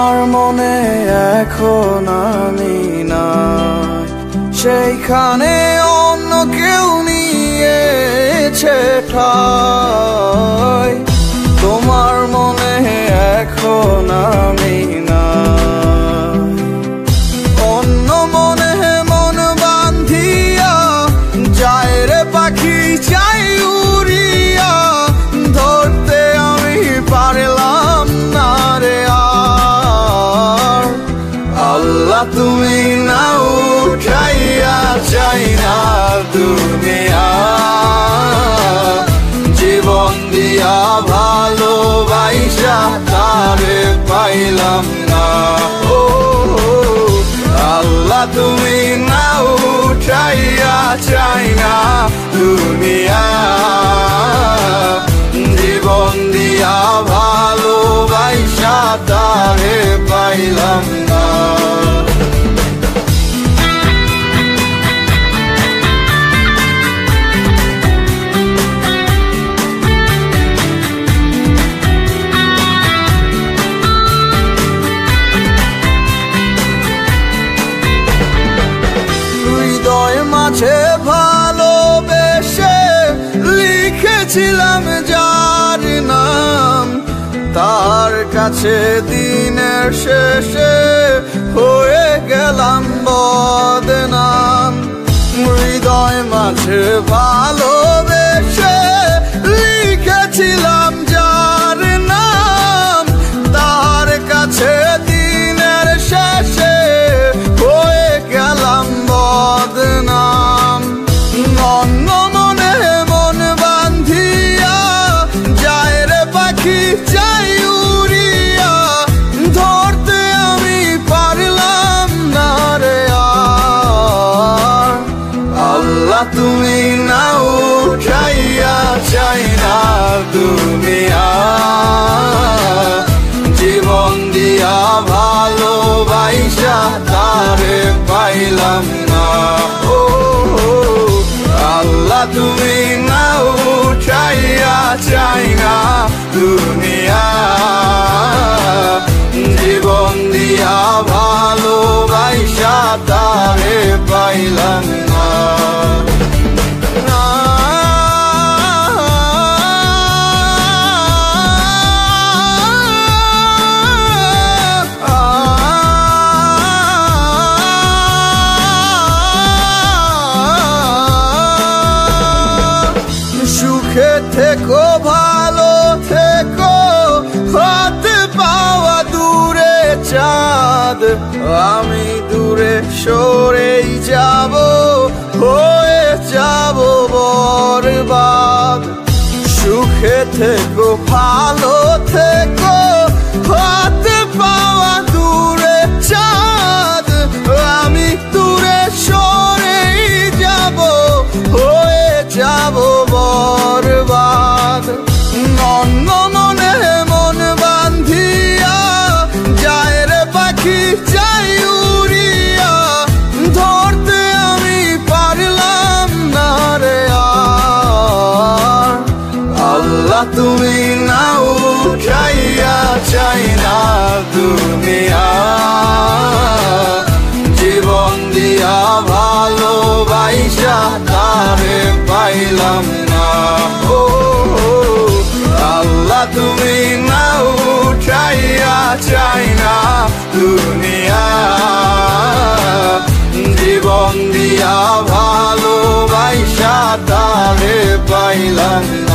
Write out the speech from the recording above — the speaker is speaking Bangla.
তোমার মনে এখন আমি নাই, সেইখানে অন্য কেউ নিয়েছে ঠাই। তোমার মনে এখন আমি নাই, অন্য মনে মন বান্ধিয়া যায় রে পাখি চাই উড়িয়া, ধরতে আমি পারলাম না রে আর। আল্লাহ তুমি না উঠাইয়া চাই না দুনিয়া, জীবন দিয়া ভালোবাসা তারে পাইলাম না। ও আল্লাহ তুমি না উঠাইয়া চাই না দুনিয়া, জীবন দিয়া ভালোবাসা তারে পাইলাম না। মাঝে ভালোবেসে লিখেছিলাম যার নাম, তার কাছে দিনের শেষে হয়ে গেলাম বদনাম। হৃদয় মাঝে ভালোবেসে লিখেছিলাম যার নাম, তার কাছে দিনের শেষে হয়ে গেলাম বদনাম। অন্য মনে মন বান্ধিয়া যায় রে পাখি চাই উড়িয়া, ধরতে আমি পারলাম না রে আর। আল্লাহ তুমি না উঠাইয়া চাই না দুনিয়া, জীবন দিয়া ভালোবাসা তারে পাইলাম না। ও আল্লাহ তুমি না উঠাইয়া চাই না দুনিয়া, জীবন দিয়া ভালোবাসা তারে পাইলাম না। সুখে থেকো ভালো থেকো, হাতে পাওয়া দূরে চাঁদ, আমি দূরে সরেই যাব, হয়ে যাব বরবাদ। সুখে থেকো ভালো থেকো, হাতে পাওয়া দূরে চাঁদ, আমি দূরে সরেই যাব, হয়ে যাব বরবাদ। অন্য মনে মন বান্ধিয়া যায় রে পাখি চাই উড়িয়া, ধরতে আমি পারলাম না রে আর। আল্লাহ তুমি না উঠাইয়া চাই না দুনিয়া, জীবন দিয়া ভালোবাসা তারে পাইলাম না। ও আল্লাহ তুমি না উঠাইয়া চাই না দুনিয়া, জীবন দিয়া ভালোবাসা তারে পাইলাম না।